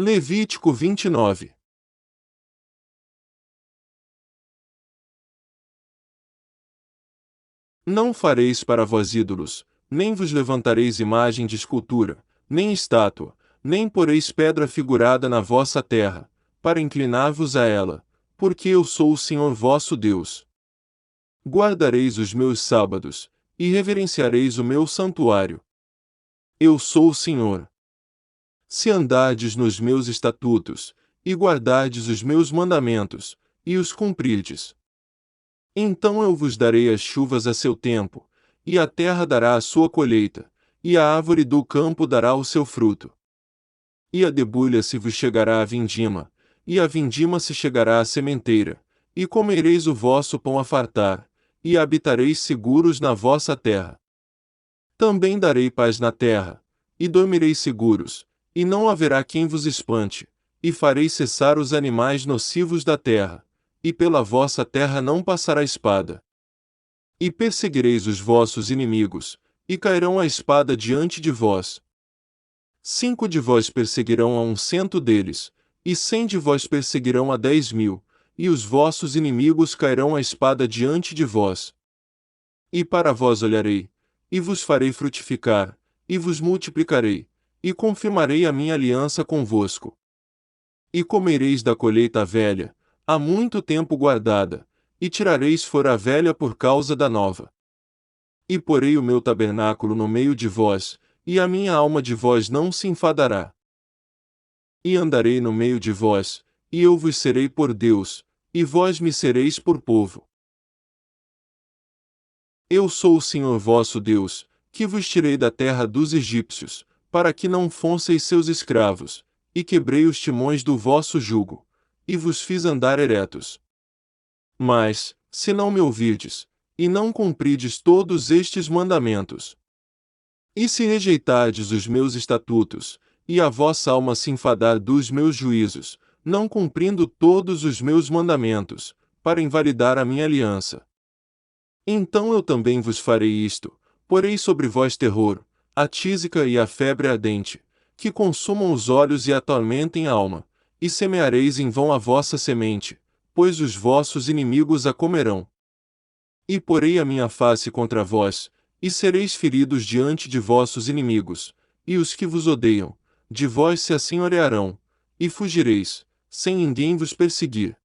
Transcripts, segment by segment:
Levítico 29. Não fareis para vós ídolos, nem vos levantareis imagem de escultura, nem estátua, nem poreis pedra figurada na vossa terra, para inclinar-vos a ela, porque eu sou o Senhor vosso Deus. Guardareis os meus sábados, e reverenciareis o meu santuário. Eu sou o Senhor. Se andardes nos meus estatutos, e guardardes os meus mandamentos, e os cumprirdes, então eu vos darei as chuvas a seu tempo, e a terra dará a sua colheita, e a árvore do campo dará o seu fruto. E a debulha se vos chegará a vindima, e a vindima se chegará à sementeira, e comereis o vosso pão a fartar, e habitareis seguros na vossa terra. Também darei paz na terra, e dormireis seguros, e não haverá quem vos espante, e farei cessar os animais nocivos da terra, e pela vossa terra não passará espada. E perseguireis os vossos inimigos, e cairão a espada diante de vós. 5 de vós perseguirão a 100 deles, e 100 de vós perseguirão a 10.000, e os vossos inimigos cairão a espada diante de vós. E para vós olharei, e vos farei frutificar, e vos multiplicarei, e confirmarei a minha aliança convosco. E comereis da colheita velha, há muito tempo guardada, e tirareis fora a velha por causa da nova. E porei o meu tabernáculo no meio de vós, e a minha alma de vós não se enfadará. E andarei no meio de vós, e eu vos serei por Deus, e vós me sereis por povo. Eu sou o Senhor vosso Deus, que vos tirei da terra dos egípcios, para que não fosseis seus escravos, e quebrei os timões do vosso jugo, e vos fiz andar eretos. Mas, se não me ouvirdes, e não cumprides todos estes mandamentos, e se rejeitardes os meus estatutos, e a vossa alma se enfadar dos meus juízos, não cumprindo todos os meus mandamentos, para invalidar a minha aliança, então eu também vos farei isto: porei sobre vós terror, a tísica e a febre ardente, que consumam os olhos e atormentem a alma, e semeareis em vão a vossa semente, pois os vossos inimigos a comerão. E porei a minha face contra vós, e sereis feridos diante de vossos inimigos, e os que vos odeiam, de vós se assenhorearão, e fugireis, sem ninguém vos perseguir.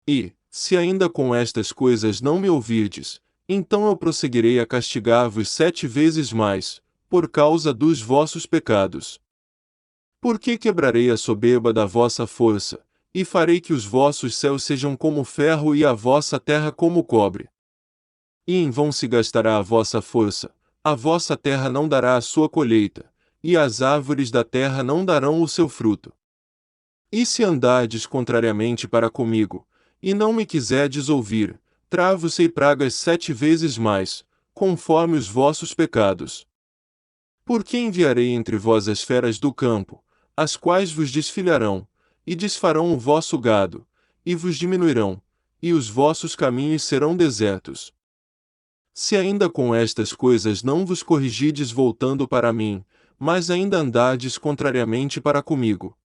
E, se ainda com estas coisas não me ouvirdes, então eu prosseguirei a castigar-vos 7 vezes mais, por causa dos vossos pecados. Porque quebrarei a soberba da vossa força, e farei que os vossos céus sejam como ferro e a vossa terra como cobre. E em vão se gastará a vossa força, a vossa terra não dará a sua colheita, e as árvores da terra não darão o seu fruto. E se andardes contrariamente para comigo, e não me quiserdes ouvir, travo-se pragas 7 vezes mais, conforme os vossos pecados. Porque enviarei entre vós as feras do campo, as quais vos desfilharão, e desfarão o vosso gado, e vos diminuirão, e os vossos caminhos serão desertos. Se ainda com estas coisas não vos corrigides voltando para mim, mas ainda andardes contrariamente para comigo,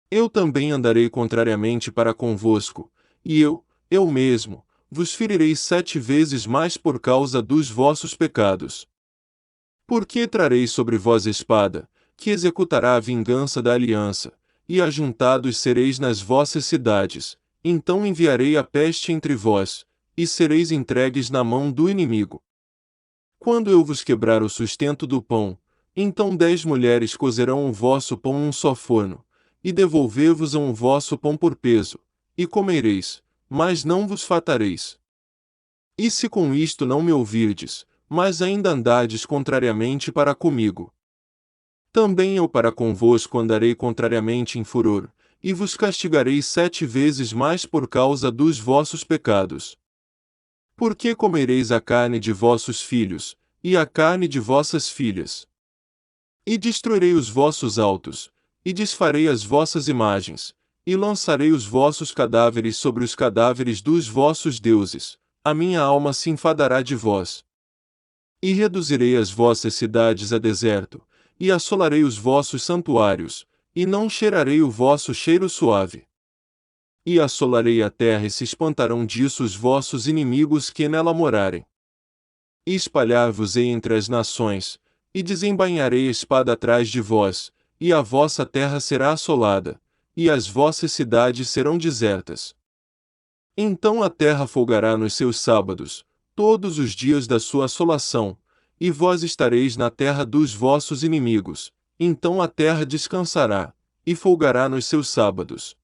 eu também andarei contrariamente para convosco, e eu mesmo, vos ferirei 7 vezes mais por causa dos vossos pecados. Porque trarei sobre vós espada, que executará a vingança da aliança, e ajuntados sereis nas vossas cidades, então enviarei a peste entre vós, e sereis entregues na mão do inimigo. Quando eu vos quebrar o sustento do pão, então 10 mulheres cozerão o vosso pão num só forno, e devolver-vos-ão o vosso pão por peso, e comereis, mas não vos fartareis. E se com isto não me ouvirdes, mas ainda andardes contrariamente para comigo, também eu para convosco andarei contrariamente em furor, e vos castigarei 7 vezes mais por causa dos vossos pecados. Porque comereis a carne de vossos filhos, e a carne de vossas filhas. E destruirei os vossos altos, e desfarei as vossas imagens, e lançarei os vossos cadáveres sobre os cadáveres dos vossos deuses, a minha alma se enfadará de vós. E reduzirei as vossas cidades a deserto, e assolarei os vossos santuários, e não cheirarei o vosso cheiro suave. E assolarei a terra e se espantarão disso os vossos inimigos que nela morarem. E espalhar-vos-ei entre as nações, e desembainharei a espada atrás de vós, e a vossa terra será assolada, e as vossas cidades serão desertas. Então a terra folgará nos seus sábados, todos os dias da sua assolação, e vós estareis na terra dos vossos inimigos, então a terra descansará, e folgará nos seus sábados.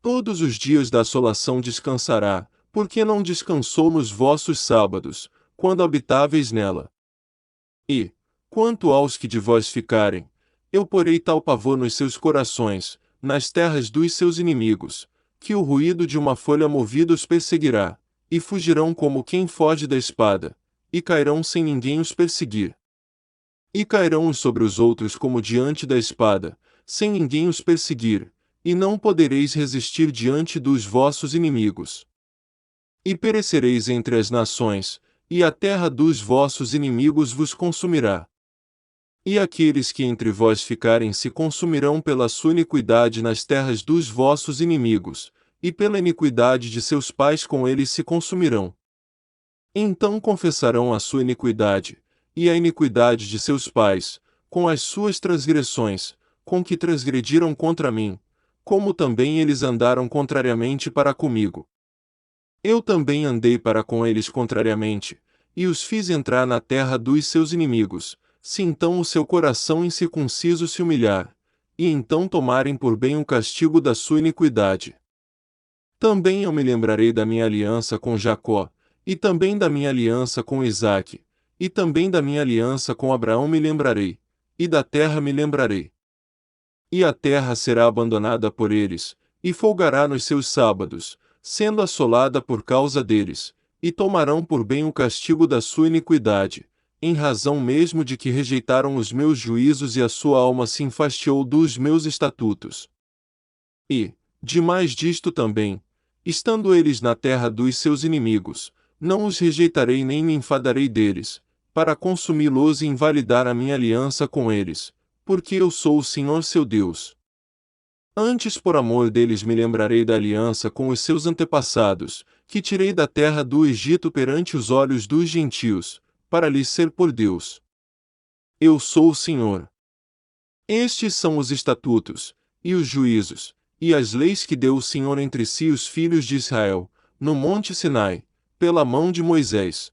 Todos os dias da assolação descansará, porque não descansou nos vossos sábados, quando habitáveis nela. E, quanto aos que de vós ficarem, eu porei tal pavor nos seus corações, nas terras dos seus inimigos, que o ruído de uma folha movida os perseguirá, e fugirão como quem foge da espada, e cairão sem ninguém os perseguir. E cairão uns sobre os outros como diante da espada, sem ninguém os perseguir, e não podereis resistir diante dos vossos inimigos. E perecereis entre as nações, e a terra dos vossos inimigos vos consumirá. E aqueles que entre vós ficarem se consumirão pela sua iniquidade nas terras dos vossos inimigos, e pela iniquidade de seus pais com eles se consumirão. Então confessarão a sua iniquidade, e a iniquidade de seus pais, com as suas transgressões, com que transgrediram contra mim, como também eles andaram contrariamente para comigo. Eu também andei para com eles contrariamente, e os fiz entrar na terra dos seus inimigos, se então o seu coração incircunciso se humilhar, e então tomarem por bem o castigo da sua iniquidade. Também eu me lembrarei da minha aliança com Jacó, e também da minha aliança com Isaque, e também da minha aliança com Abraão me lembrarei, e da terra me lembrarei. E a terra será abandonada por eles, e folgará nos seus sábados, sendo assolada por causa deles, e tomarão por bem o castigo da sua iniquidade, em razão mesmo de que rejeitaram os meus juízos e a sua alma se enfastiou dos meus estatutos. E, demais disto também, estando eles na terra dos seus inimigos, não os rejeitarei nem me enfadarei deles, para consumi-los e invalidar a minha aliança com eles, porque eu sou o Senhor seu Deus. Antes por amor deles me lembrarei da aliança com os seus antepassados, que tirei da terra do Egito perante os olhos dos gentios, para lhes ser por Deus. Eu sou o Senhor. Estes são os estatutos, e os juízos, e as leis que deu o Senhor entre si os filhos de Israel, no monte Sinai, pela mão de Moisés.